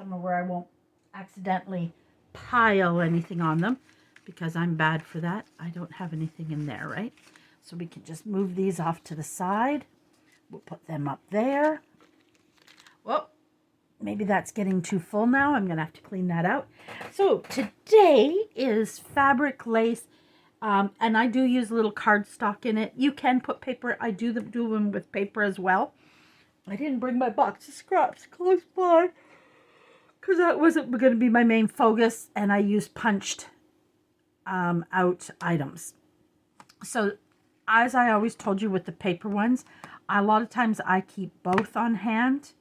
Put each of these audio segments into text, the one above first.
somewhere where I won't accidentally pile anything on them, because I'm bad for that. I don't have anything in there, right? So we can just move these off to the side. We'll put them up there. Well, maybe that's getting too full now. I'm going to have to clean that out. So today is fabric lace, and I do use a little cardstock in it. You can put paper. I do them with paper as well. I didn't bring my box of scraps close by because that wasn't going to be my main focus, and I used punched out items. So as I always told you with the paper ones, a lot of times I keep both on hand.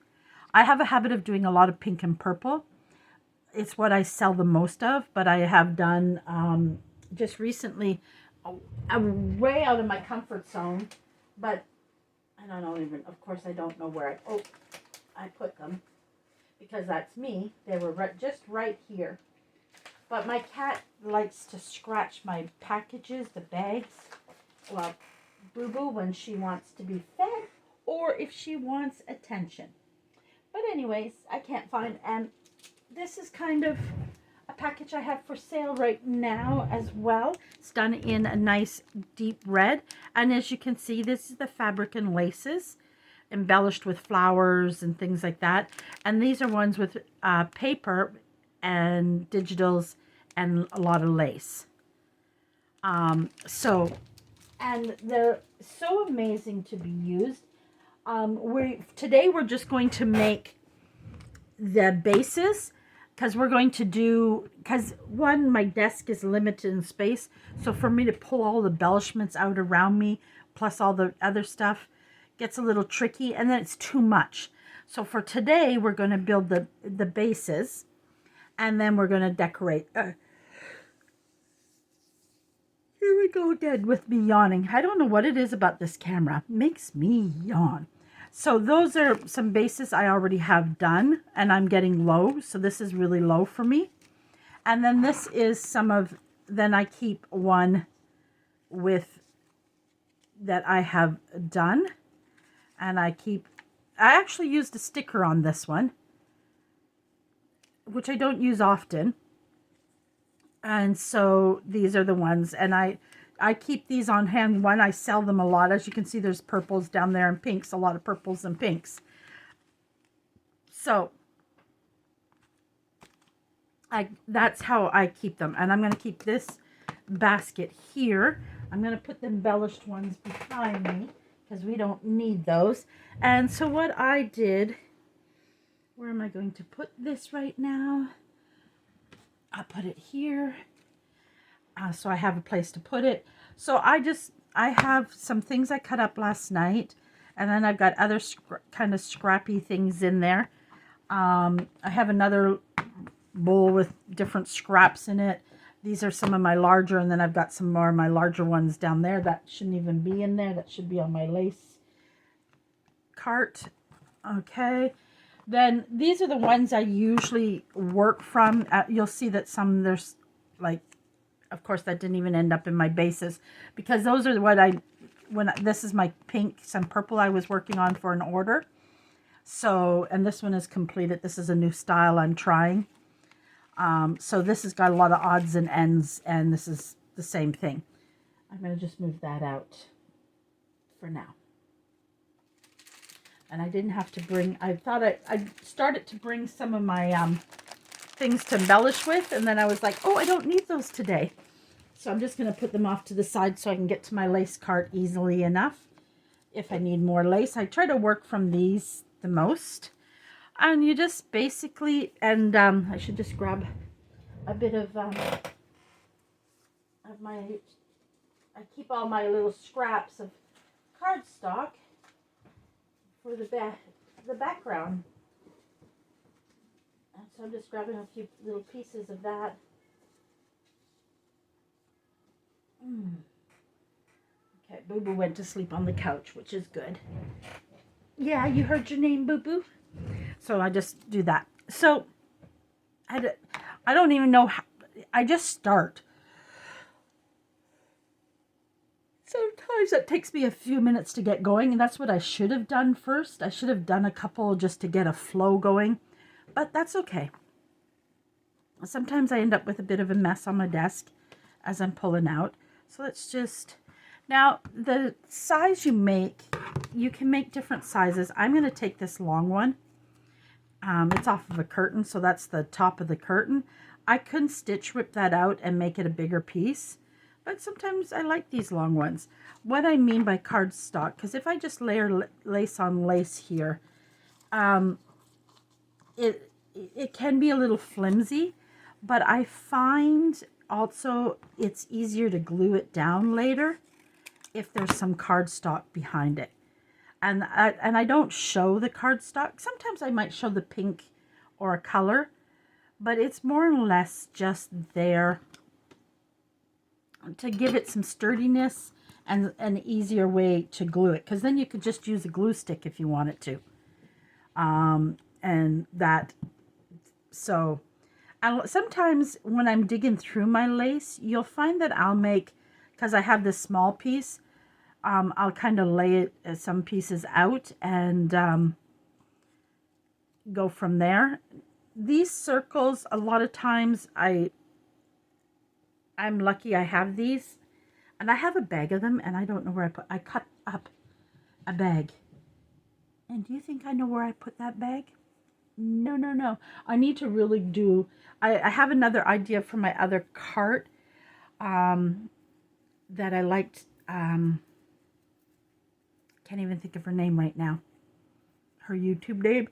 I have a habit of doing a lot of pink and purple. It's what I sell the most of, but I have done just recently, I'm way out of my comfort zone, but I don't even, of course I don't know where I put them, because that's me. They were just right here. But my cat likes to scratch my packages, the bags, well, Boo Boo, when she wants to be fed or if she wants attention. But anyways, I can't find, and this is kind of a package I have for sale right now as well. It's done in a nice deep red, and as you can see, this is the fabric and laces embellished with flowers and things like that. And these are ones with paper and digitals and a lot of lace. And they're so amazing to be used. Today we're just going to make the bases, because we're going to do, because one, my desk is limited in space, so for me to pull all the embellishments out around me plus all the other stuff gets a little tricky, and then it's too much. So for today we're going to build the bases, and then we're going to decorate. Here we go again with me yawning. I don't know what it is about this camera. It makes me yawn. So those are some bases I already have done, and I'm getting low. So this is really low for me. And then this is then I keep one with that I have done. And I actually used a sticker on this one, which I don't use often. And so these are the ones, and I keep these on hand. One, I sell them a lot. As you can see, there's purples down there and pinks, a lot of purples and pinks. So that's how I keep them. And I'm going to keep this basket here. I'm going to put the embellished ones behind me because we don't need those. And so what I did, where am I going to put this right now? I'll put it here, so I have a place to put it. So I have some things I cut up last night, and then I've got other kind of scrappy things in there. I have another bowl with different scraps in it. These are some of my larger, and then I've got some more of my larger ones down there that shouldn't even be in there. That should be on my lace cart. Okay. Then these are the ones I usually work from. You'll see that there's like, of course, that didn't even end up in my bases, because those are this is my pink, some purple I was working on for an order. So, and this one is completed. This is a new style I'm trying. So this has got a lot of odds and ends, and this is the same thing. I'm going to just move that out for now. And I didn't have to bring, I thought I started to bring some of my things to embellish with, and then I was like, oh, I don't need those today. So I'm just going to put them off to the side so I can get to my lace cart easily enough if I need more lace. I try to work from these the most. And you just basically, and I should just grab a bit of my, I keep all my little scraps of cardstock for the background. And so I'm just grabbing a few little pieces of that. Okay, Boo Boo went to sleep on the couch, which is good. Yeah, you heard your name, Boo Boo. So I just do that. So I don't even know how, I just start. Sometimes it takes me a few minutes to get going, and that's what I should have done first. I should have done a couple just to get a flow going. but that's okay. Sometimes I end up with a bit of a mess on my desk as I'm pulling out. So let's just, now the size you make, you can make different sizes. I'm going to take this long one. It's off of a curtain, so that's the top of the curtain. I couldn't stitch rip that out and make it a bigger piece, but sometimes I like these long ones. What I mean by cardstock, because if I just layer lace on lace here, it can be a little flimsy, but I find also it's easier to glue it down later if there's some cardstock behind it. And I don't show the cardstock. Sometimes I might show the pink or a color, but it's more or less just there to give it some sturdiness and an easier way to glue it. Because then you could just use a glue stick if you wanted to. And that, so sometimes when I'm digging through my lace, you'll find that I'll make, because I have this small piece, I'll kind of lay it some pieces out and go from there. These circles, a lot of times I'm lucky I have these, and I have a bag of them, and I don't know where I cut up a bag. And do you think I know where I put that bag? No. I need to really do, I have another idea for my other cart that I liked. Can't even think of her name right now. Her YouTube name.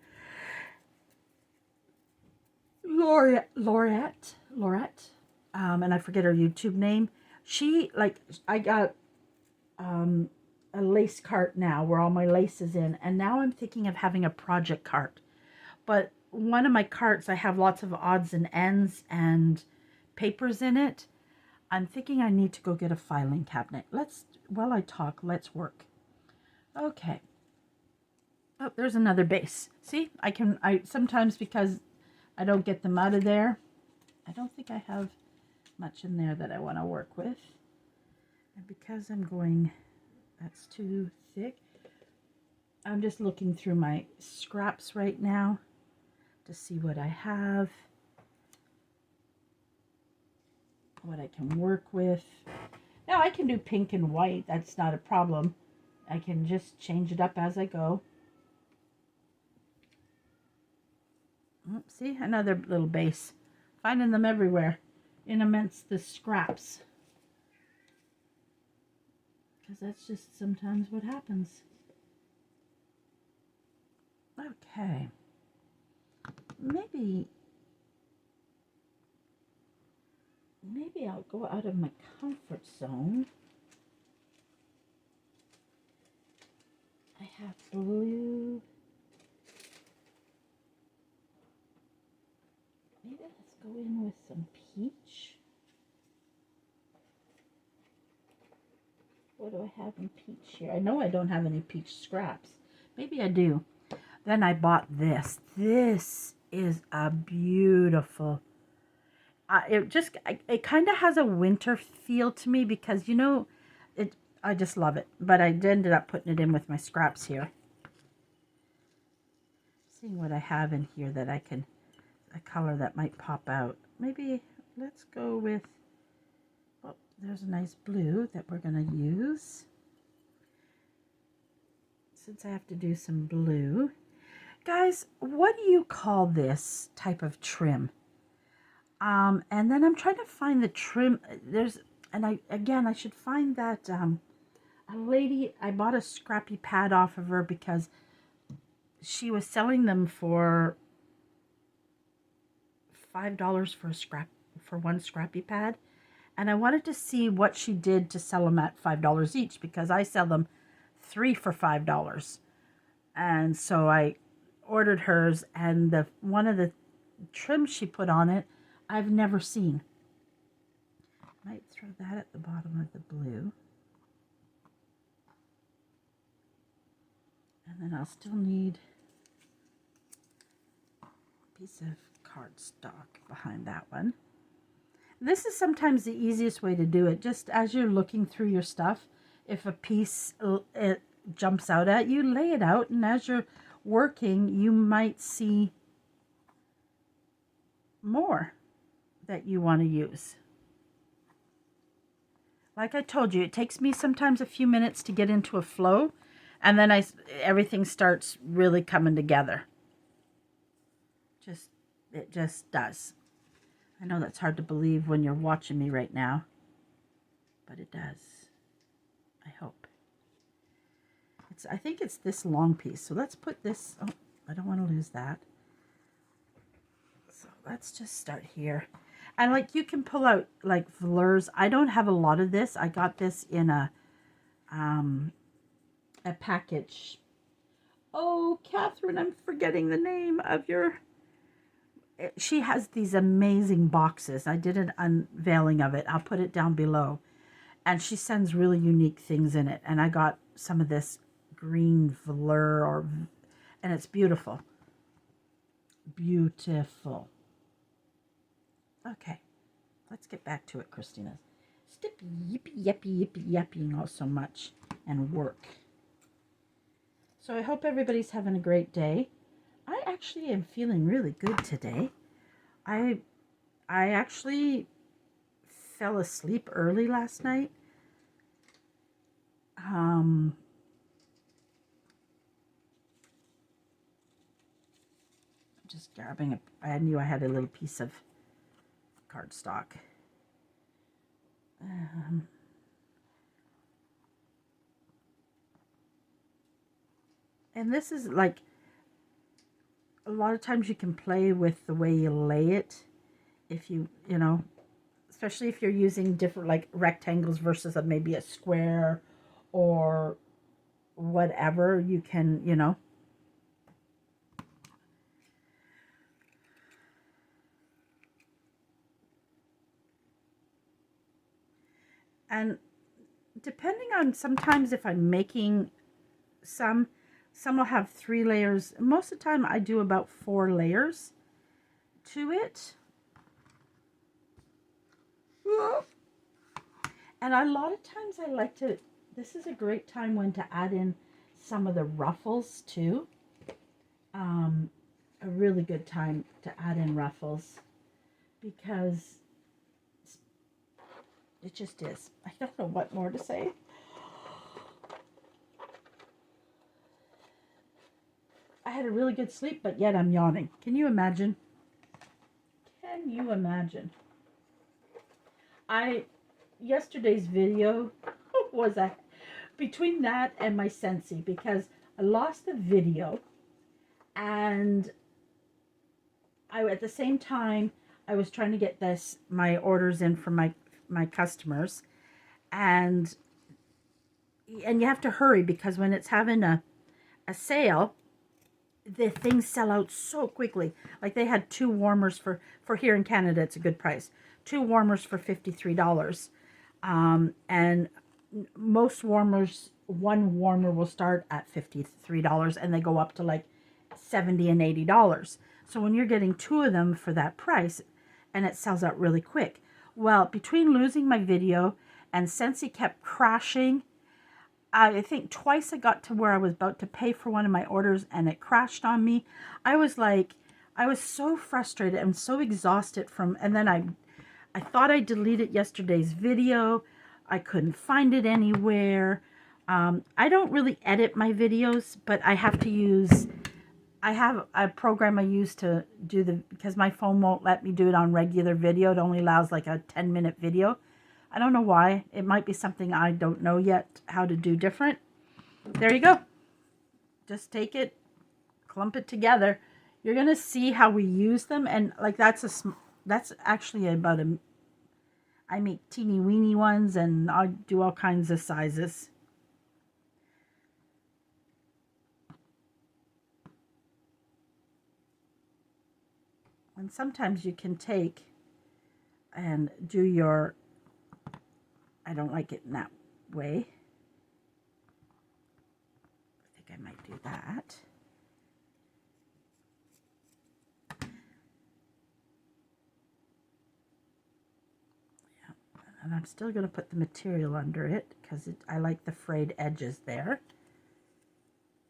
Laurette. And I forget her YouTube name. She, like, I got a lace cart now where all my lace is in. And now I'm thinking of having a project cart. But one of my carts, I have lots of odds and ends and papers in it. I'm thinking I need to go get a filing cabinet. While I talk, let's work. Okay. Oh, there's another base. See, I sometimes, because I don't get them out of there, I don't think I have much in there that I want to work with. And because I'm going, that's too thick. I'm just looking through my scraps right now to see what I have, what I can work with. Now I can do pink and white. That's not a problem. I can just change it up as I go. Oh, see, another little base. Finding them everywhere in amongst the scraps. Because that's just sometimes what happens. Okay. Maybe I'll go out of my comfort zone. I have blue. Maybe let's go in with some peach. What do I have in peach here? I know I don't have any peach scraps. Maybe I do. Then I bought this. This is a beautiful. It kind of has a winter feel to me because, you know, I just love it. But I ended up putting it in with my scraps here. Seeing what I have in here that I can, a color that might pop out. Maybe let's go with, oh, there's a nice blue that we're going to use. Since I have to do some blue. Guys, what do you call this type of trim? And then I'm trying to find the trim. I should find that, a lady, I bought a scrappy pad off of her because she was selling them for $5 for one scrappy pad. And I wanted to see what she did to sell them at $5 each because I sell them 3 for $5. And so I ordered hers, and one of the trims she put on it I've never seen. Might throw that at the bottom of the blue. And then I'll still need a piece of cardstock behind that one. This is sometimes the easiest way to do it. Just as you're looking through your stuff, if a piece it jumps out at you, lay it out, and as you're working, you might see more that you want to use. Like I told you, it takes me sometimes a few minutes to get into a flow, and then everything starts really coming together. It just does. I know that's hard to believe when you're watching me right now, but it does. I hope. I think it's this long piece. So let's put this, oh, I don't want to lose that. So let's just start here. And like you can pull out like velours. I don't have a lot of this. I got this in a package. Oh, Catherine, I'm forgetting the name of your... She has these amazing boxes. I did an unveiling of it. I'll put it down below. And she sends really unique things in it. And I got some of this green velour, and it's beautiful. Beautiful. Okay, let's get back to it, Christina. Stop yippee, yippee, yippee, yipping all so much and work. So I hope everybody's having a great day. I actually am feeling really good today. I actually fell asleep early last night. Just grabbing I knew I had a little piece of cardstock. And this is like, a lot of times you can play with the way you lay it. If you know, especially if you're using different like rectangles versus maybe a square or whatever, you can, you know. And depending on, sometimes if I'm making some will have 3 layers. Most of the time I do about 4 layers to it. And a lot of times I like to, this is a great time when to add in some of the ruffles too. A really good time to add in ruffles, because it just is. I don't know what more to say. I had a really good sleep, but yet I'm yawning. Can you imagine? Can you imagine? Yesterday's video was between that and my Scentsy, because I lost the video, and at the same time I was trying to get my orders in from my customers, and you have to hurry, because when it's having a sale, the things sell out so quickly. Like they had 2 warmers for here in Canada, it's a good price. 2 warmers for $53. And most warmers, 1 warmer will start at $53, and they go up to like $70 and $80. So when you're getting 2 of them for that price, and it sells out really quick. Well, between losing my video and Scentsy kept crashing, I think twice I got to where I was about to pay for one of my orders and it crashed on me. I was so frustrated and so exhausted and then I thought I deleted yesterday's video. I couldn't find it anywhere. I don't really edit my videos, but I have a program I use to do because my phone won't let me do it on regular video. It only allows like a 10-minute video. I don't know why. It might be something I don't know yet how to do different. There you go. Just take it, clump it together. You're going to see how we use them. And like that's actually about I make teeny weeny ones, and I do all kinds of sizes. And sometimes you can take and do your, I don't like it in that way. I think I might do that. Yeah. And I'm still going to put the material under it because I like the frayed edges there.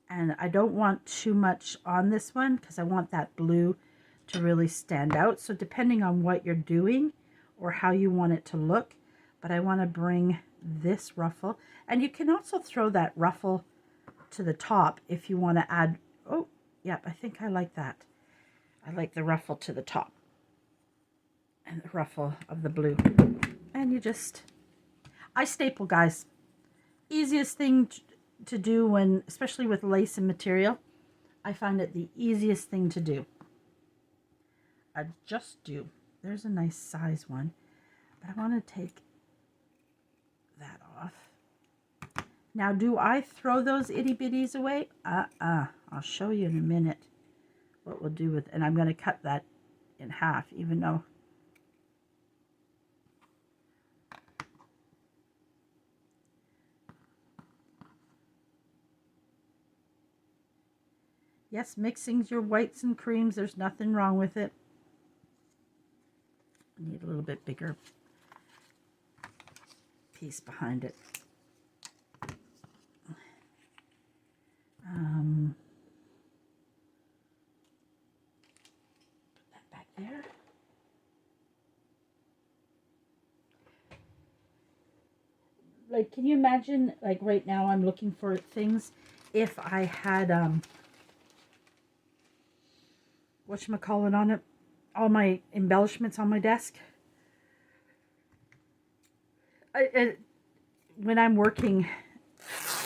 And I don't want too much on this one because I want that blue to really stand out. So depending on what you're doing or how you want it to look, but I want to bring this ruffle, and you can also throw that ruffle to the top if you want to add, oh, yep, I think I like that. I like the ruffle to the top and the ruffle of the blue. And you just, I staple, guys. Easiest thing to do when, especially with lace and material, I find it the easiest thing to do. I just do. There's a nice size one, but I want to take that off. Now, do I throw those itty bitties away? I'll show you in a minute what we'll do with, and I'm going to cut that in half, even though yes, mixing your whites and creams, there's nothing wrong with it. I need a little bit bigger piece behind it. Put that back there. Like, can you imagine, like right now I'm looking for things, if I had, whatchamacallit on it, all my embellishments on my desk. When I'm working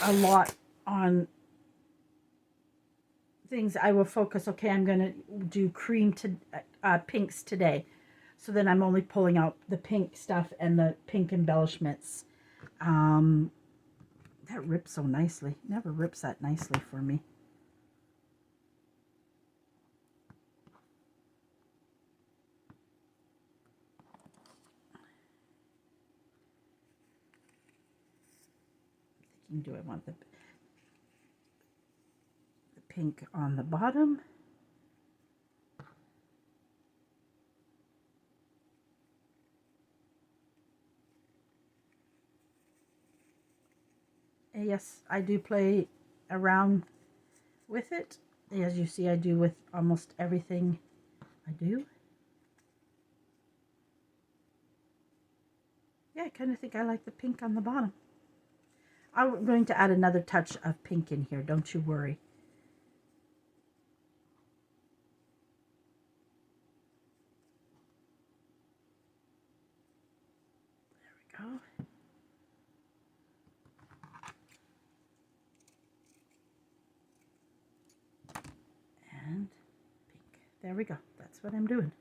a lot on things, I will focus, okay, I'm going to do cream to pinks today. So then I'm only pulling out the pink stuff and the pink embellishments. That rips so nicely. Never rips that nicely for me. Do I want the pink on the bottom? And yes, I do play around with it. As you see, I do with almost everything I do. Yeah, I kind of think I like the pink on the bottom. I'm going to add another touch of pink in here, don't you worry. There we go. And pink. There we go. That's what I'm doing.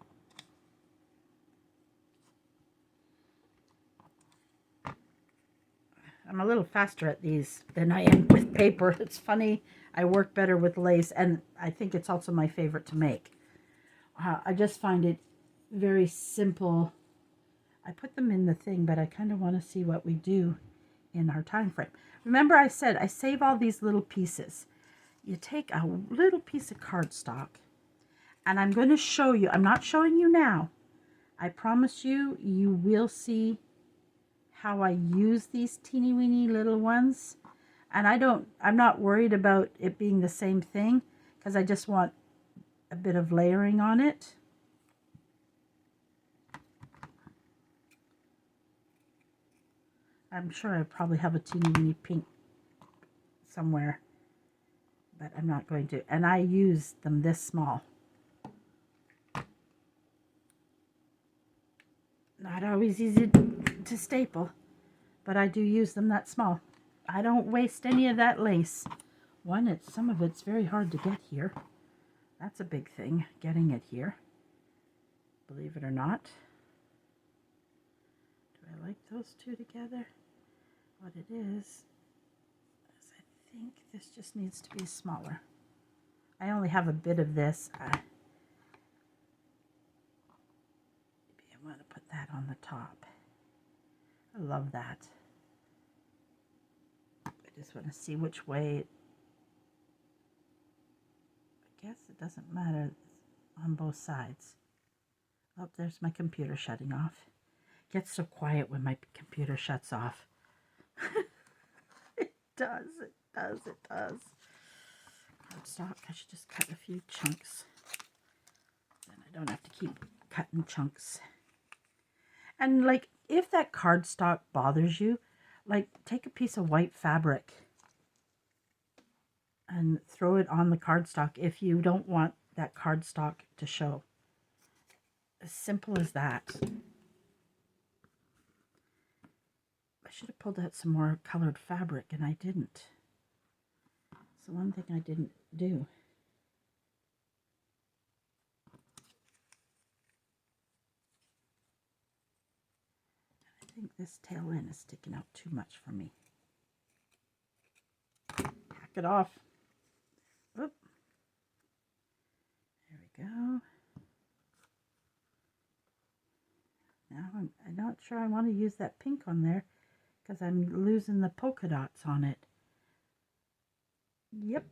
I'm a little faster at these than I am with paper. It's funny. I work better with lace, and I think it's also my favorite to make. I just find it very simple. I put them in the thing, but I kind of want to see what we do in our time frame. Remember I said I save all these little pieces. You take a little piece of cardstock, and I'm going to show you. I'm not showing you now. I promise you, you will see how I use these teeny weeny little ones. And I'm not worried about it being the same thing, because I just want a bit of layering on it. I'm sure I probably have a teeny weeny pink somewhere, but I'm not going to. And I use them this small. Not always easy to staple, but I do use them that small. I don't waste any of that lace. One, some of it's very hard to get here. That's a big thing, getting it here, believe it or not. Do I like those two together? What it is I think this just needs to be smaller. I only have a bit of this. Maybe I want to put that on the top. I love that. I just want to see which way. I guess it doesn't matter on both sides. Oh, there's my computer shutting off. It gets so quiet when my computer shuts off. It does. Cardstock. I should just cut a few chunks. then I don't have to keep cutting chunks. And like, if that cardstock bothers you, like, take a piece of white fabric and throw it on the cardstock if you don't want that cardstock to show. As simple as that. I should have pulled out some more colored fabric, and I didn't. It's the one thing I didn't do. I think this tail end is sticking out too much for me. Hack it off. Oop. There we go. Now I'm not sure I want to use that pink on there because I'm losing the polka dots on it. Yep.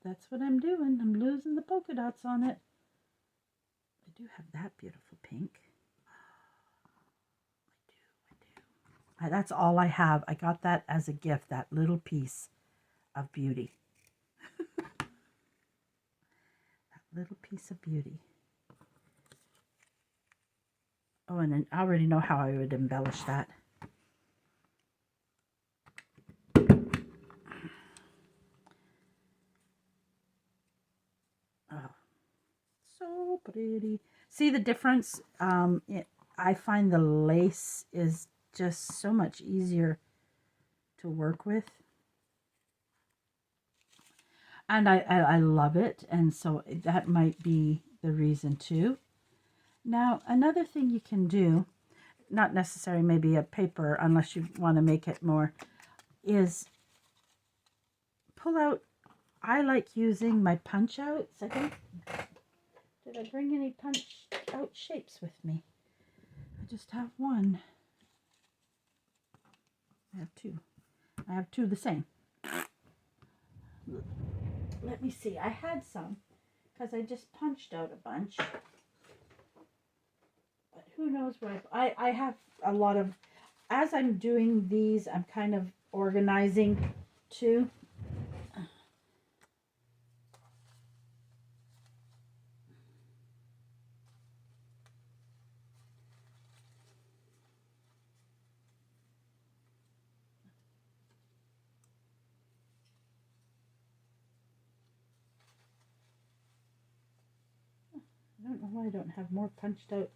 That's what I'm doing. I'm losing the polka dots on it. I do have that beautiful pink. I do. That's all I have. I got that as a gift, that little piece of beauty. That little piece of beauty. Oh, and then I already know how I would embellish that. Oh, so pretty. See the difference? I find the lace is just so much easier to work with. And I love it. And so that might be the reason too. Now, another thing you can do, not necessarily maybe a paper unless you want to make it more, is pull out, I like using my punch outs. I think, did I bring any punch out shapes with me? I just have one. I have two. I have two the same. Let me see. I had some because I just punched out a bunch. But who knows where I have a lot of, as I'm doing these, I'm kind of organizing too. I don't know why I don't have more punched out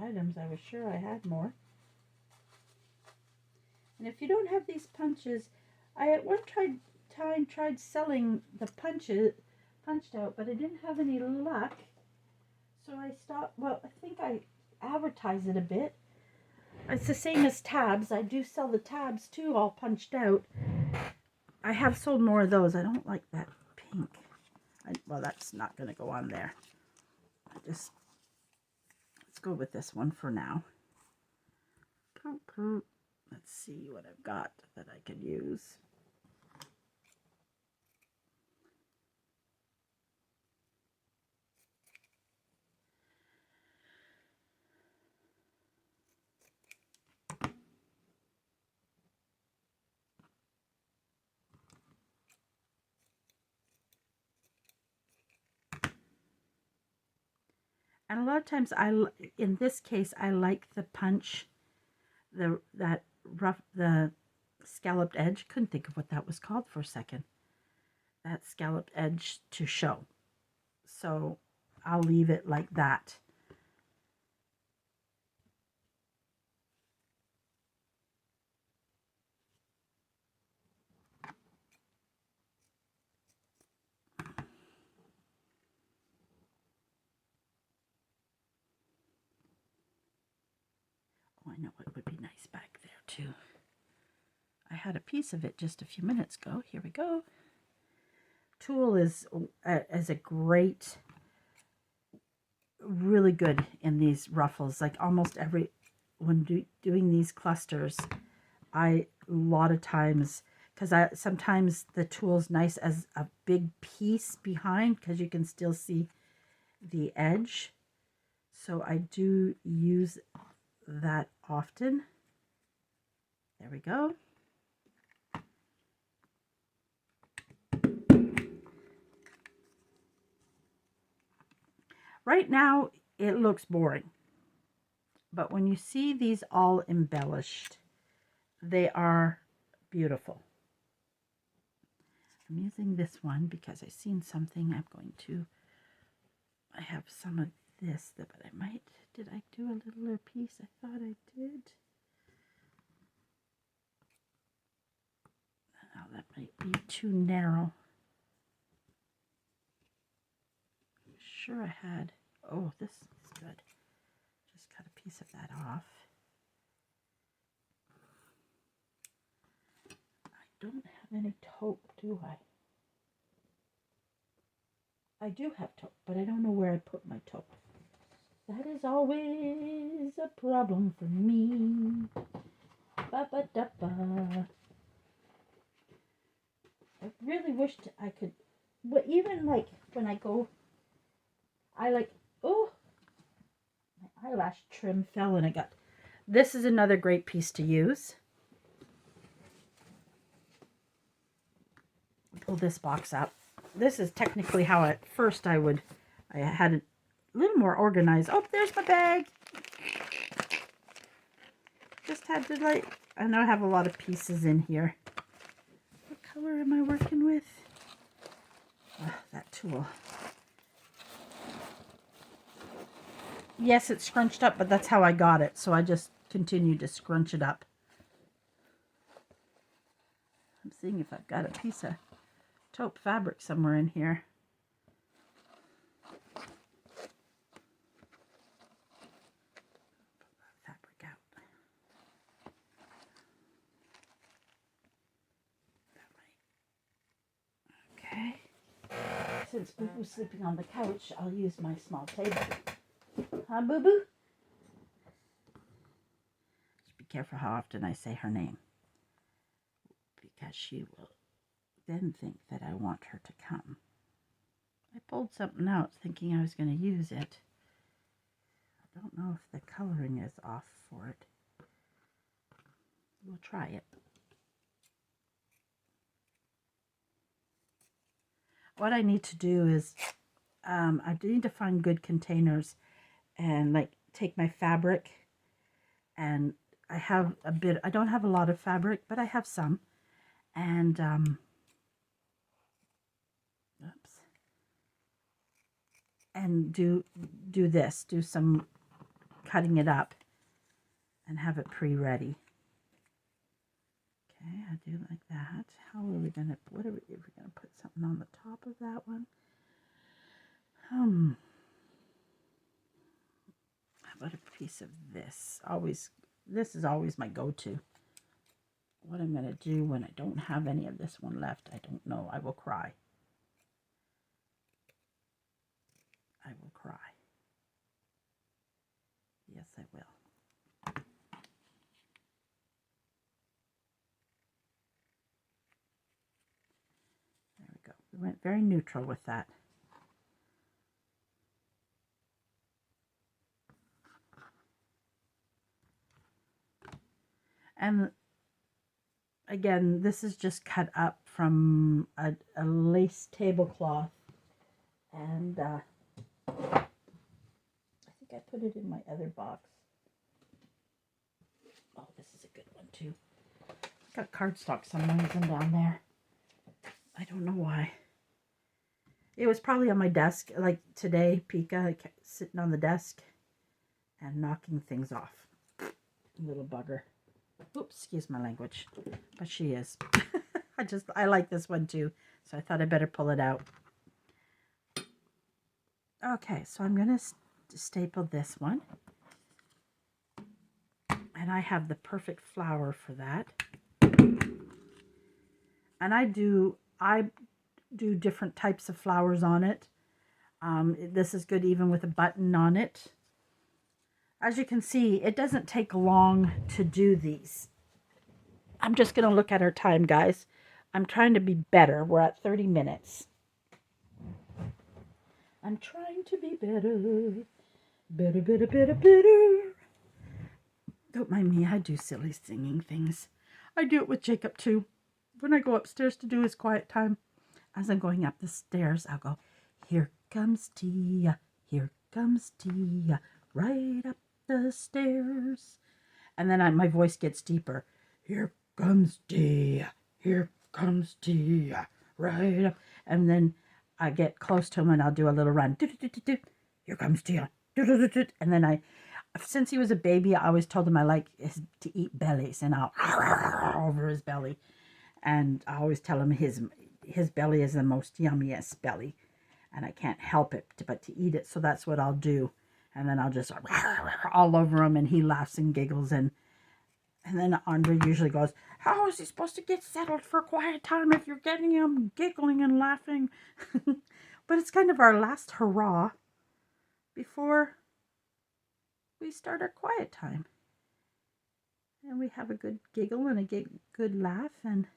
items. I was sure I had more. And if you don't have these punches, I at one time tried selling the punches punched out, but I didn't have any luck. So I stopped. Well, I think I advertise it a bit. It's the same as tabs. I do sell the tabs too, all punched out. I have sold more of those. I don't like that pink. Well, that's not going to go on there. Let's go with this one for now. Let's see what I've got that I could use. And a lot of times, in this case, I like the punch, the scalloped edge. Couldn't think of what that was called for a second. That scalloped edge to show. So I'll leave it like that. Oh, I know what would be nice back there too. I had a piece of it just a few minutes ago. Here we go. Tulle is a great, really good in these ruffles. Like almost every, when doing these clusters, a lot of times, because sometimes the tulle's nice as a big piece behind because you can still see the edge. So I do use that often. There we go. Right now, it looks boring. But when you see these all embellished, they are beautiful. I'm using this one because I've seen something. I have some of this, but I might, did I do a littler piece? I thought I did. Oh, that might be too narrow. I'm sure I had, oh, this is good. Just cut a piece of that off. I don't have any taupe, do I? I do have taupe, but I don't know where I put my taupe. That is always a problem for me. Ba-ba-da-ba. I really wished I could, but even like when I go, I like, oh, my eyelash trim fell and I got, this is another great piece to use. Pull this box up. This is technically how at first I had it a little more organized. Oh, there's my bag. Just had to like, I know I have a lot of pieces in here. What color am I working with? Oh, that tool. Yes, it's scrunched up, but that's how I got it. So I just continued to scrunch it up. I'm seeing if I've got a piece of taupe fabric somewhere in here. Fabric out. Okay. Since Boo Boo's sleeping on the couch, I'll use my small table. Huh, Boo Boo? Just be careful how often I say her name, because she will then think that I want her to come. I pulled something out thinking I was going to use it. I don't know if the coloring is off for it. We'll try it. What I need to do is, I do need to find good containers and like take my fabric, and I have a bit, I don't have a lot of fabric, but I have some, and oops, and do some cutting it up and have it pre-ready. Okay, I do like that. How are we gonna, what are we gonna put something on the top of that one? How about a piece of this? This is always my go-to. What I'm gonna do when I don't have any of this one left, I don't know. I will cry. I will cry. Yes, I will. There we go. We went very neutral with that. And again, this is just cut up from a lace tablecloth. And I think I put it in my other box. Oh, this is a good one too. Got cardstock some reason down there. I don't know why. It was probably on my desk, like today, Pika sitting on the desk and knocking things off. Little bugger. Oops, excuse my language, but she is. I like this one too, so I thought I better pull it out. Okay, so I'm going to staple this one. And I have the perfect flower for that. And I do different types of flowers on it. This is good even with a button on it. As you can see, it doesn't take long to do these. I'm just going to look at our time, guys. I'm trying to be better. We're at 30 minutes. I'm trying to be better. Better, better, better, better. Don't mind me. I do silly singing things. I do it with Jacob too. When I go upstairs to do his quiet time, as I'm going up the stairs, I'll go, here comes Tia, here comes Tia, right up the stairs. And then my voice gets deeper. Here comes Tia, here comes Tia, right up. And then I get close to him and I'll do a little run. Here comes Tia. And then since he was a baby, I always told him I like to eat bellies, and I'll over his belly. And I always tell him his belly is the most yummiest belly, and I can't help it but to eat it. So that's what I'll do. And then I'll just all over him, and he laughs and giggles. And then Andre usually goes, how is he supposed to get settled for quiet time if you're getting him giggling and laughing? But it's kind of our last hurrah before we start our quiet time. And we have a good giggle and a good laugh, and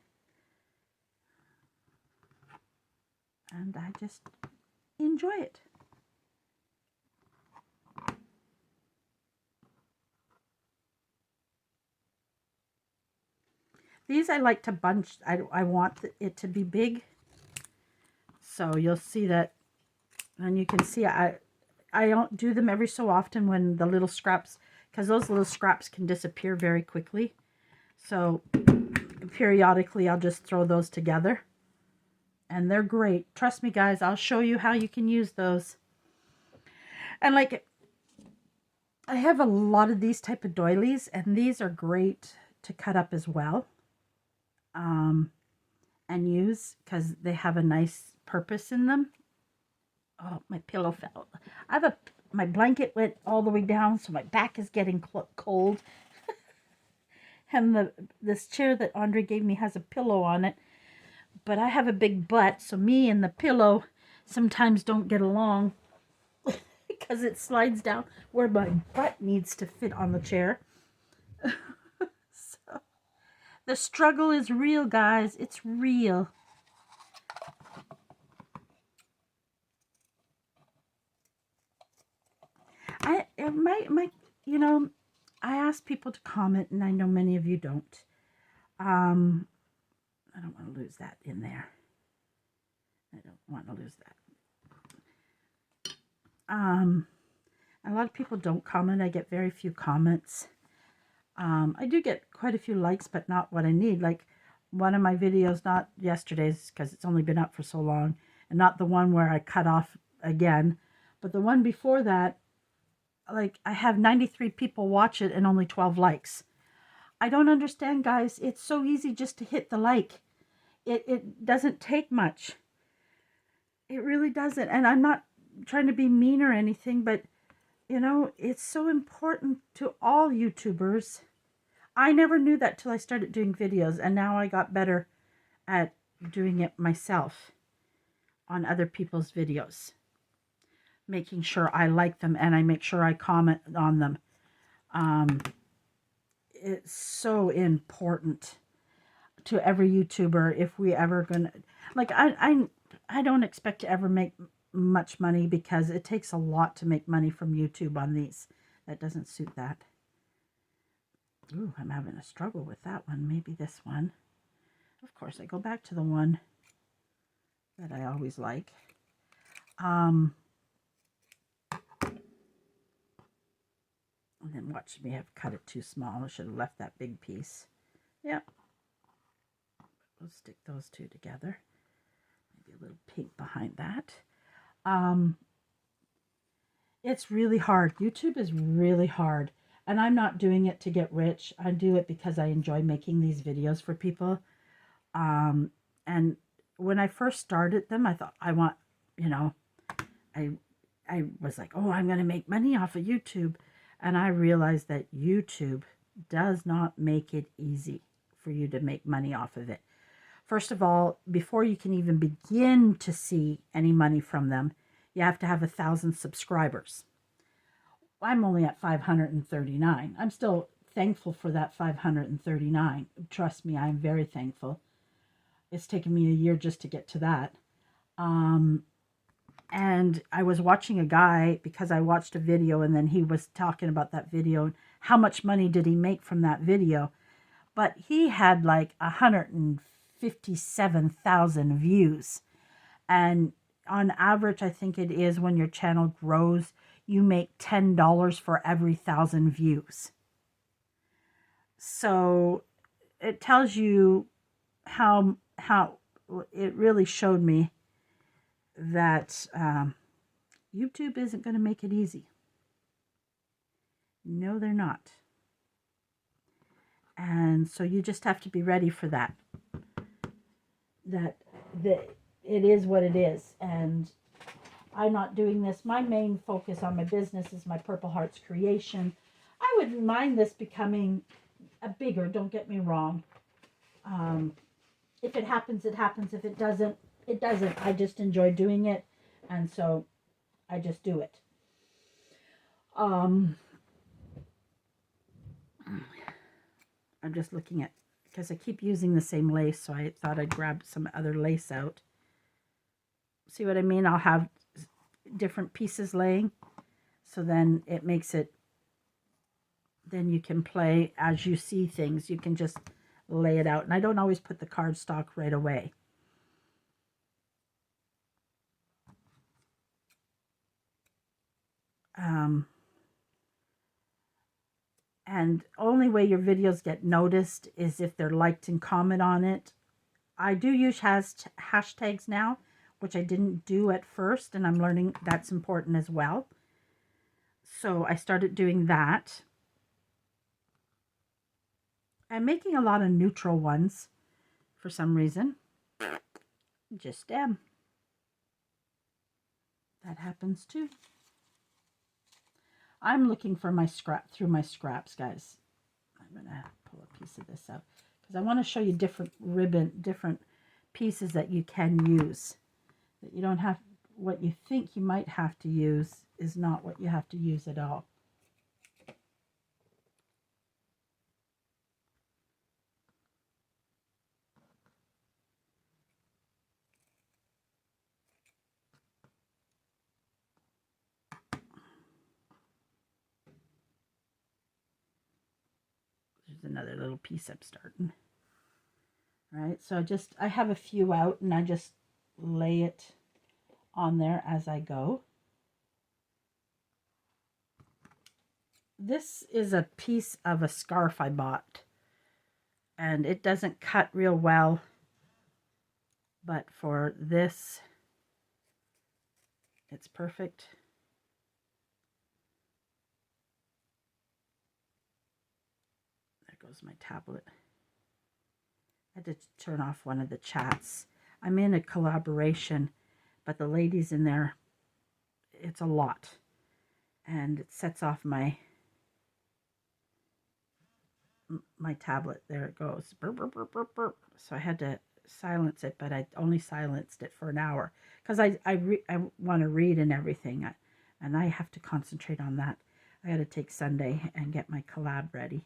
I just enjoy it. These I like to bunch. I want it to be big. So you'll see that, and you can see I don't do them every so often when the little scraps, because those little scraps can disappear very quickly. So periodically I'll just throw those together. And they're great. Trust me, guys, I'll show you how you can use those. And like, I have a lot of these type of doilies, and these are great to cut up as well. And use, because they have a nice purpose in them. Oh, my pillow fell. My blanket went all the way down, so my back is getting cold. And this chair that Andre gave me has a pillow on it. But I have a big butt, so me and the pillow sometimes don't get along because it slides down where my butt needs to fit on the chair. So the struggle is real, guys. It's real. I ask people to comment, and I know many of you don't. I don't want to lose that in there. I don't want to lose that. A lot of people don't comment. I get very few comments. I do get quite a few likes, but not what I need. Like one of my videos, not yesterday's, because it's only been up for so long, and not the one where I cut off again, but the one before that, like I have 93 people watch it and only 12 likes. I don't understand, guys. It's so easy just to hit the like. It doesn't take much. It really doesn't. And I'm not trying to be mean or anything, but you know, it's so important to all YouTubers. I never knew that till I started doing videos, and now I got better at doing it myself on other people's videos, making sure I like them and I make sure I comment on them. It's so important to every YouTuber. If we ever gonna, like, I don't expect to ever make much money, because it takes a lot to make money from YouTube on these. That doesn't suit that. Ooh, I'm having a struggle with that one. Maybe this one. Of course, I go back to the one that I always like. And then watch me have cut it too small. I should have left that big piece. Yep. We'll stick those two together. Maybe a little pink behind that. It's really hard. YouTube is really hard. And I'm not doing it to get rich. I do it because I enjoy making these videos for people. And when I first started them, I thought, I want, you know, I was like, oh, I'm going to make money off of YouTube. And I realized that YouTube does not make it easy for you to make money off of it. First of all, before you can even begin to see any money from them, you have to have 1,000 subscribers. I'm only at 539. I'm still thankful for that 539. Trust me, I'm very thankful. It's taken me a year just to get to that. And I was watching a guy, because I watched a video, and then he was talking about that video and how much money did he make from that video. But he had like 157,000 views. And on average, I think it is, when your channel grows, you make $10 for every 1,000 views. So it tells you how it really showed me that YouTube isn't going to make it easy. No, they're not. And so you just have to be ready for that. That it is what it is. And I'm not doing this. My main focus on my business is my Purple Hearts creation. I wouldn't mind this becoming a bigger, don't get me wrong. If it happens, it happens. If it doesn't, it doesn't. I just enjoy doing it. And so I just do it. I'm just looking at, because I keep using the same lace, so I thought I'd grab some other lace out. See what I mean? I'll have different pieces laying, so then it makes it, then you can play as you see things. You can just lay it out. And I don't always put the cardstock right away. And only way your videos get noticed is if they're liked and comment on it. I do use hashtags now, which I didn't do at first, and I'm learning that's important as well. So I started doing that. I'm making a lot of neutral ones for some reason. Just am. That happens too. I'm looking for my through my scraps, guys. I'm going to pull a piece of this out because I want to show you different different pieces that you can use. That you don't have, what you think you might have to use is not what you have to use at all. There's another little piece I'm starting. All right, so I have a few out and I just lay it on there as I go. This is a piece of a scarf I bought, and it doesn't cut real well, but for this, it's perfect. There goes my tablet. I had to turn off one of the chats. I'm in a collaboration, but the ladies in there, it's a lot, and it sets off my tablet. There it goes. Burp, burp, burp, burp, burp. So I had to silence it, but I only silenced it for an hour because I want to read and everything, and I have to concentrate on that. I got to take Sunday and get my collab ready.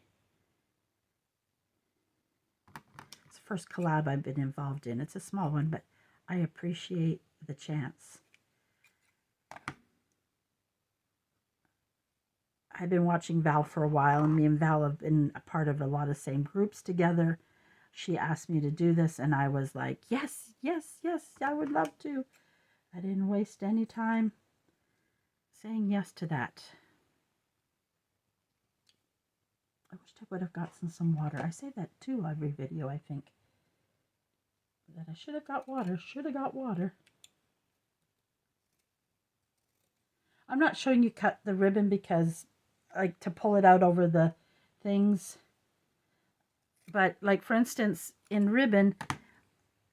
It's the first collab I've been involved in. It's a small one, but I appreciate the chance. I've been watching Val for a while, and me and Val have been a part of a lot of same groups together. She asked me to do this, and I was like, yes, yes, yes, I would love to. I didn't waste any time saying yes to that. I wished I would have gotten some water. I say that too every video, I think. That I should have got water, I'm not showing you cut the ribbon because like to pull it out over the things. But like for instance, in ribbon,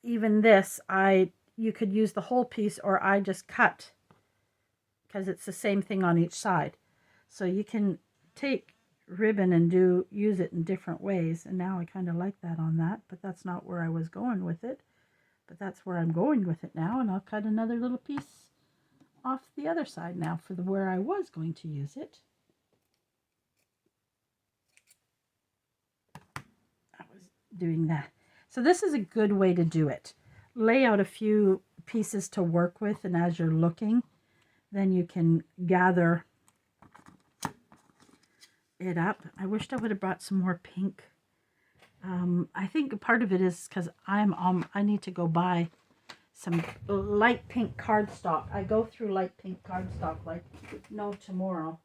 even this, you could use the whole piece, or I just cut because it's the same thing on each side. So you can take ribbon and use it in different ways. And now I kind of like that on that, but that's not where I was going with it. But that's where I'm going with it now, and I'll cut another little piece off the other side now for where I was going to use it. I was doing that. So this is a good way to do it. Lay out a few pieces to work with, and as you're looking, then you can gather it up. I wished I would have brought some more pink. I think part of it is because I need to go buy some light pink cardstock. I go through light pink cardstock like no tomorrow.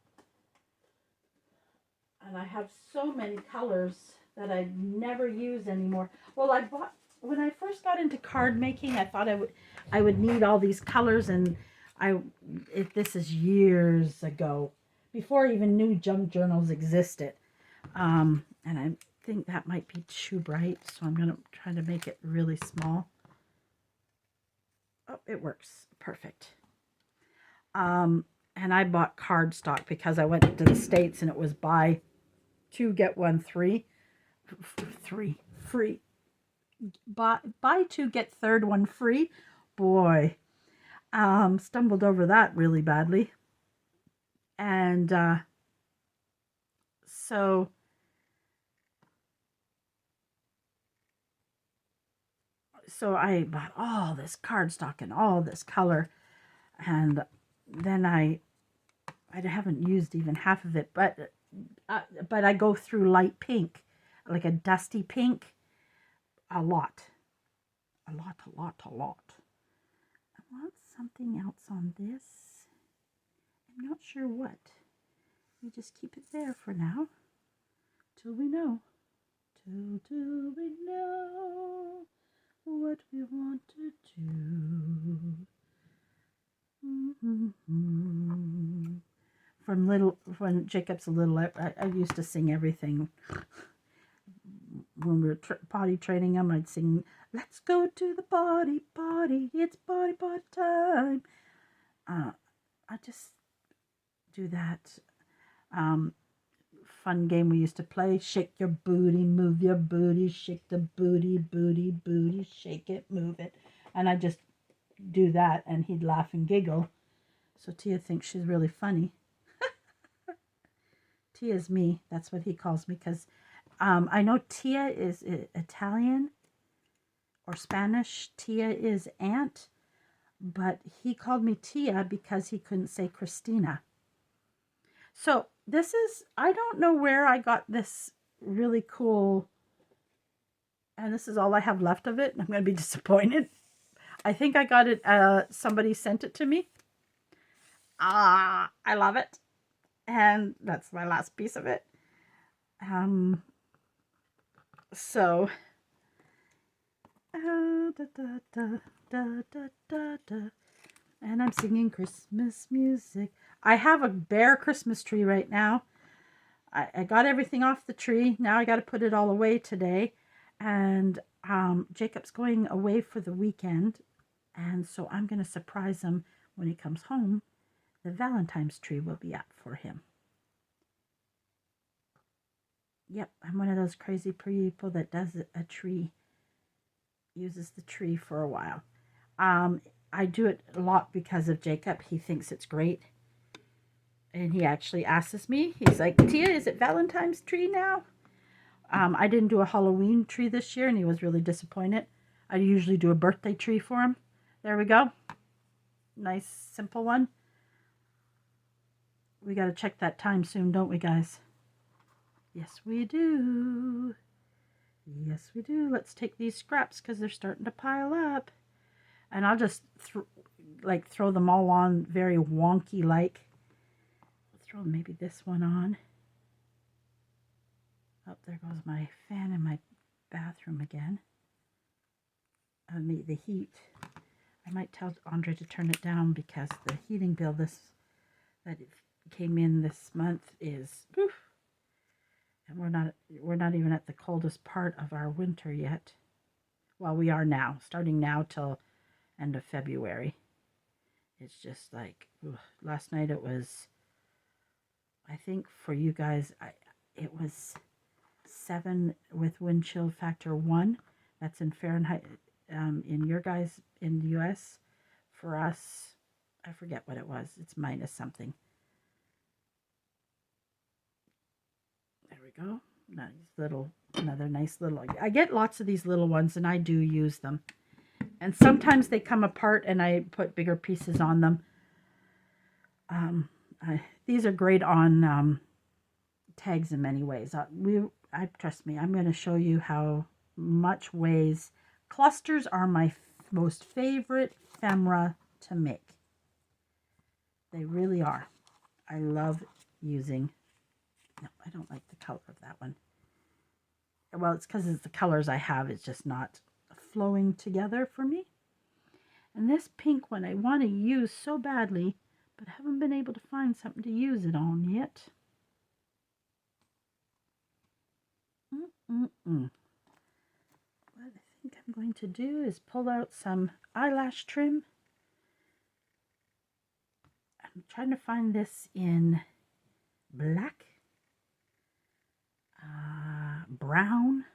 And I have so many colors that I never use anymore. Well, I bought when I first got into card making, I thought I would need all these colors, and this is years ago, before I even knew junk journals existed. And I think that might be too bright, so I'm gonna try to make it really small. Oh, it works perfect. And I bought cardstock because I went to the States and it was buy two get one free. Buy two get third one free. Boy, stumbled over that really badly. And so I bought all this cardstock and all this color, and then I haven't used even half of it, but I go through light pink, like a dusty pink, a lot. I want something else on this. I'm not sure what. We just keep it there for now, till we know. Till we know what we want to do. When Jacob's little, I used to sing everything. When we were potty training him, I'd sing, "Let's go to the potty, it's potty time." I just do that. Fun game we used to play, shake your booty, move your booty, shake the booty, shake it, move it. And I just do that, and he'd laugh and giggle. So Tia thinks she's really funny. Tia's me. That's what he calls me, because I know Tia is Italian or Spanish. Tia is aunt, but he called me Tia because he couldn't say Christina. So this is, I don't know where I got this really cool, and this is all I have left of it. I'm going to be disappointed. I think I got it, somebody sent it to me. I love it. And that's my last piece of it. So, and I'm singing Christmas music. I have a bare Christmas tree right now. I got everything off the tree. Now I got to put it all away today. And Jacob's going away for the weekend. And so I'm going to surprise him when he comes home. The Valentine's tree will be up for him. Yep, I'm one of those crazy people that does a tree, uses the tree for a while. I do it a lot because of Jacob. He thinks it's great. And he actually asks me, he's like, "Tia, is it Valentine's tree now?" I didn't do a Halloween tree this year, and he was really disappointed. I usually do a birthday tree for him. There we go. Nice, simple one. We got to check that time soon, don't we, guys? Yes, we do. Yes, we do. Let's take these scraps because they're starting to pile up. And I'll just throw them all on very wonky like. Throw maybe this one on. Oh, there goes my fan in my bathroom again. The heat. I might tell Andre to turn it down because the heating bill that came in this month is, oof, and we're not even at the coldest part of our winter yet. Well, we are now, starting now till end of February. It's just like, oof. Last night it was, I think for you guys, it was 7 with wind chill factor 1. That's in Fahrenheit. In your guys in the US. For us, I forget what it was. It's minus something. There we go. Another nice little. I get lots of these little ones, and I do use them. And sometimes they come apart, and I put bigger pieces on them. These are great on tags in many ways. Trust me, I'm going to show you how much ways. Clusters are my most favorite ephemera to make. They really are. I love using, no, I don't like the color of that one. Well, it's because it's the colors I have. It's just not flowing together for me. And this pink one I want to use so badly, but haven't been able to find something to use it on yet. What I think I'm going to do is pull out some eyelash trim. I'm trying to find this in black, brown,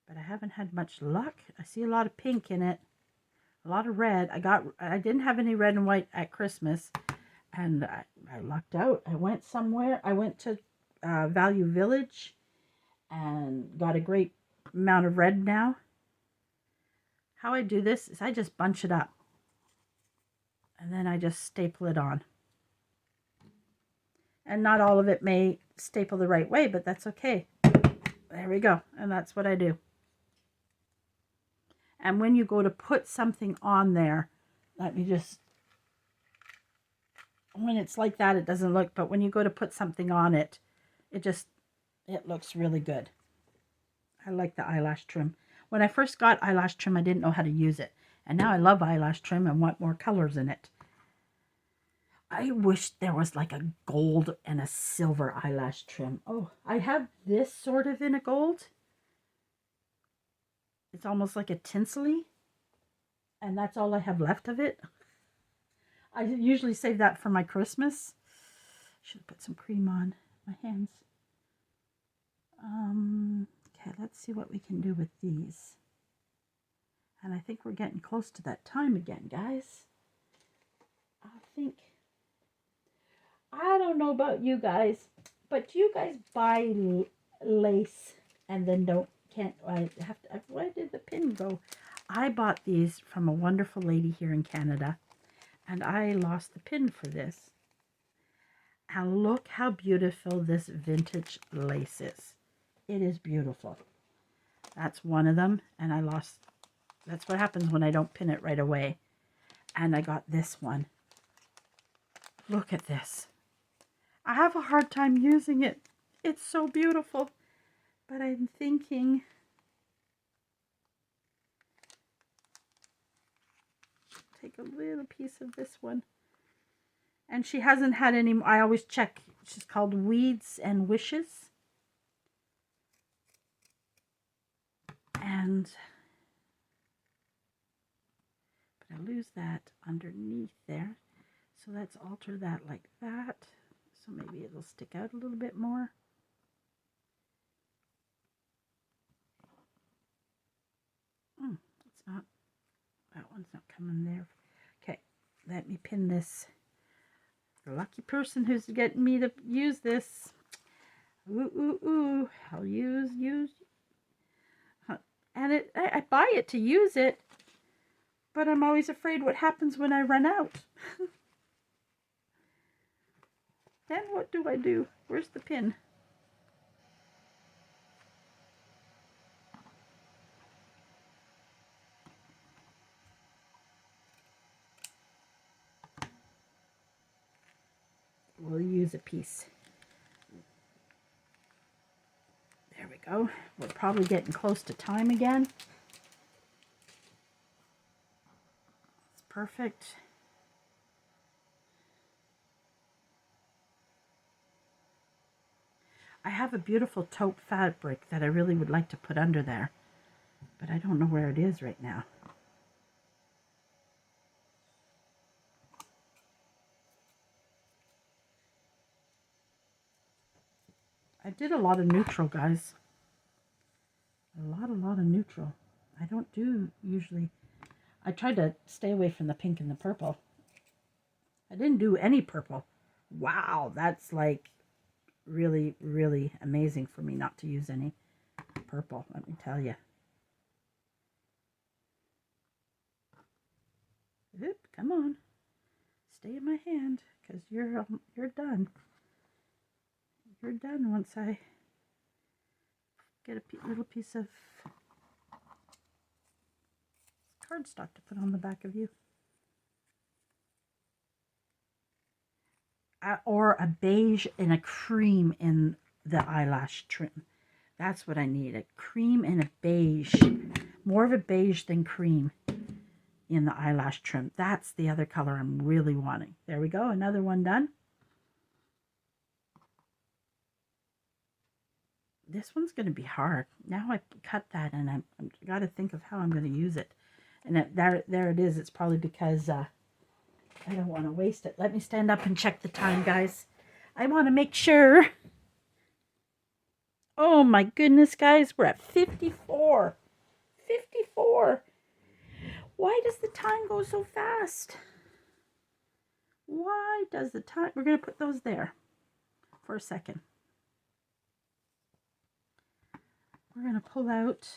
but I haven't had much luck. I see a lot of pink in it, a lot of red. I didn't have any red and white at Christmas, and I lucked out. I went somewhere. I went to Value Village and got a great amount of red now. How I do this is I just bunch it up and then I just staple it on. And not all of it may staple the right way, but that's okay. There we go. And that's what I do. And when you go to put something on there, let me just, when it's like that, it doesn't look, but when you go to put something on it, it looks really good. I like the eyelash trim. When I first got eyelash trim, I didn't know how to use it. And now I love eyelash trim and want more colors in it. I wish there was like a gold and a silver eyelash trim. Oh, I have this sort of in a gold. It's almost like a tinselly. And that's all I have left of it. I usually save that for my Christmas. Should have put some cream on my hands. Okay, let's see what we can do with these. And I think we're getting close to that time again, guys. I don't know about you guys, but do you guys buy lace and then where did the pin go? I bought these from a wonderful lady here in Canada, and I lost the pin for this. And look how beautiful this vintage lace is. It is beautiful. That's one of them, and I lost. That's what happens when I don't pin it right away. And I got this one. Look at this. I have a hard time using it. It's so beautiful. But I'm thinking, take a little piece of this one. And she hasn't had any, I always check. She's called Weeds and Wishes. And, but I lose that underneath there. So let's alter that like that. So maybe it'll stick out a little bit more. It's not, that one's not coming there. Okay, let me pin this. The lucky person who's getting me to use this. Ooh. I'll use. And I buy it to use it, but I'm always afraid what happens when I run out. Then what do I do? Where's the pin? We'll use a piece. There we go. We're probably getting close to time again. It's perfect. I have a beautiful taupe fabric that I really would like to put under there, but I don't know where it is right now. I did a lot of neutral, guys. A lot of neutral. I don't do usually. I tried to stay away from the pink and the purple. I didn't do any purple. Wow, that's like really, really amazing for me not to use any purple, let me tell you. Oop, come on. Stay in my hand, because you're done. You're done once I get a little piece of cardstock to put on the back of you. Or a beige and a cream in the eyelash trim. That's what I need, a cream and a beige. More of a beige than cream in the eyelash trim. That's the other color I'm really wanting. There we go, another one done. This one's going to be hard. Now I cut that and I'm got to think of how I'm going to use it. And there it is. It's probably because I don't want to waste it. Let me stand up and check the time, guys. I want to make sure. Oh my goodness, guys. We're at 54. 54. Why does the time go so fast? Why does the time... We're going to put those there for a second. We're going to pull out...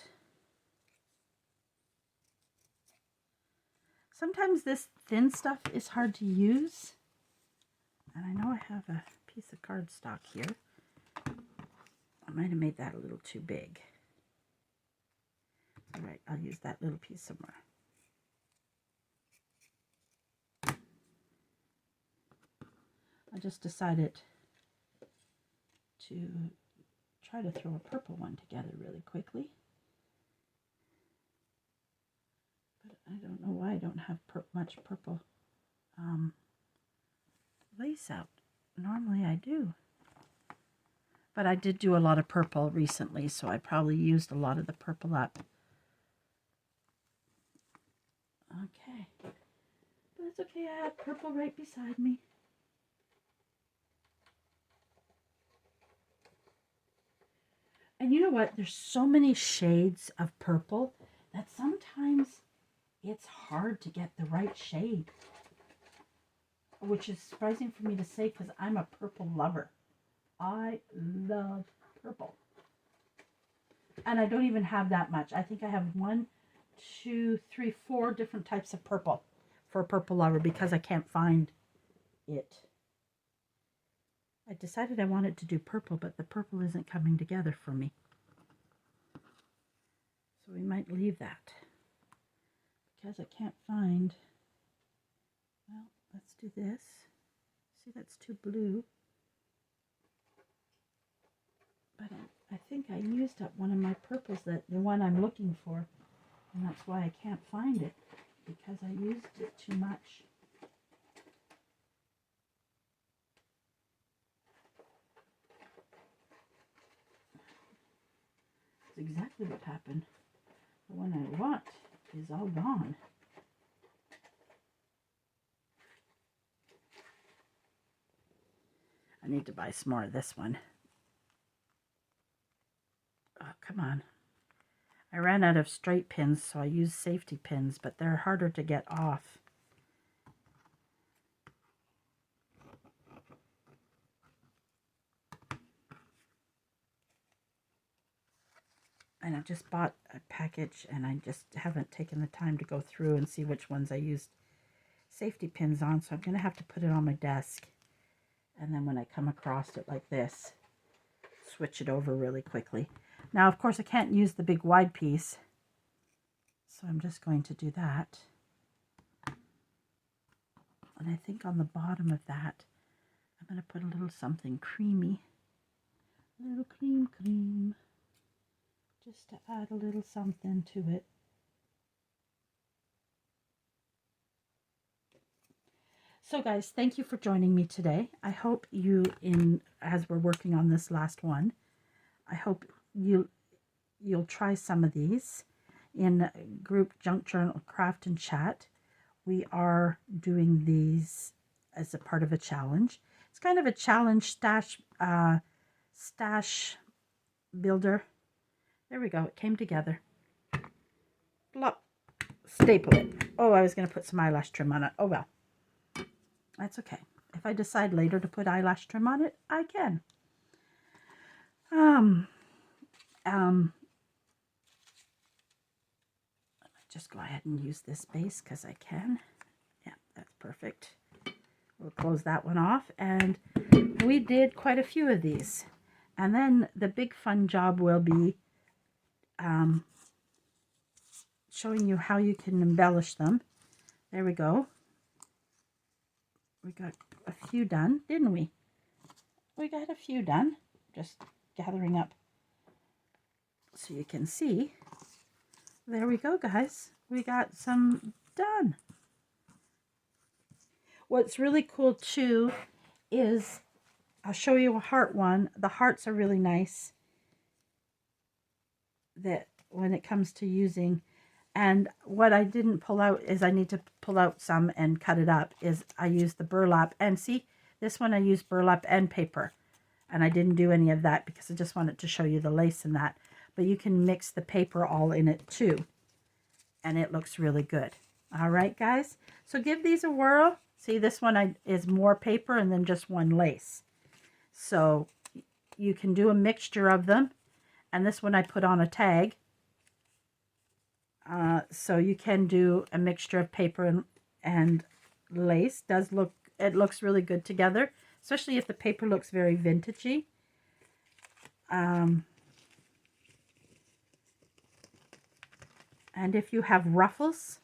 Sometimes this thin stuff is hard to use. And I know I have a piece of cardstock here. I might have made that a little too big. All right, I'll use that little piece somewhere. I just decided to try to throw a purple one together really quickly. But I don't know why I don't have much purple lace out. Normally I do. But I did do a lot of purple recently, so I probably used a lot of the purple up. Okay. But it's okay, I have purple right beside me. And you know what? There's so many shades of purple that sometimes it's hard to get the right shade. Which is surprising for me to say because I'm a purple lover. I love purple. And I don't even have that much. I think I have 1, 2, 3, 4 different types of purple for a purple lover because I can't find it. I decided I wanted to do purple, but the purple isn't coming together for me. So we might leave that because I can't find... Well, let's do this. See, that's too blue. But I think I used up one of my purples, the one I'm looking for. And that's why I can't find it, because I used it too much. That's exactly what happened. The one I want is all gone. I need to buy some more of this one. Oh, come on. I ran out of straight pins, so I used safety pins, but they're harder to get off. And I just bought a package, and I just haven't taken the time to go through and see which ones I used safety pins on, so I'm going to have to put it on my desk. And then when I come across it like this, switch it over really quickly. Now, of course, I can't use the big wide piece, so I'm just going to do that. And I think on the bottom of that, I'm going to put a little something creamy. A little cream. Just to add a little something to it. So guys, thank you for joining me today. I hope you, as we're working on this last one, I hope you'll try some of these in group Junk Journal Craft and Chat. We are doing these as a part of a challenge. It's kind of a challenge stash builder. There we go. It came together. Plop. Staple it. Oh, I was going to put some eyelash trim on it. Oh well. That's okay. If I decide later to put eyelash trim on it, I can. Just go ahead and use this base because I can. Yeah, that's perfect. We'll close that one off. And we did quite a few of these. And then the big fun job will be showing you how you can embellish them. There we go. We got a few done, didn't we? We got a few done. Just gathering up so you can see. There we go, guys. We got some done. What's really cool too is, I'll show you a heart one. The hearts are really nice that when it comes to using. And what I didn't pull out is, I need to pull out some and cut it up, is I used the burlap. And see, this one I used burlap and paper. And I didn't do any of that because I just wanted to show you the lace in that. But you can mix the paper all in it too. And it looks really good. All right, guys. So give these a whirl. See, this one is more paper and then just one lace. So you can do a mixture of them. And this one I put on a tag. So you can do a mixture of paper and lace. It looks really good together, especially if the paper looks very vintagey. And if you have ruffles,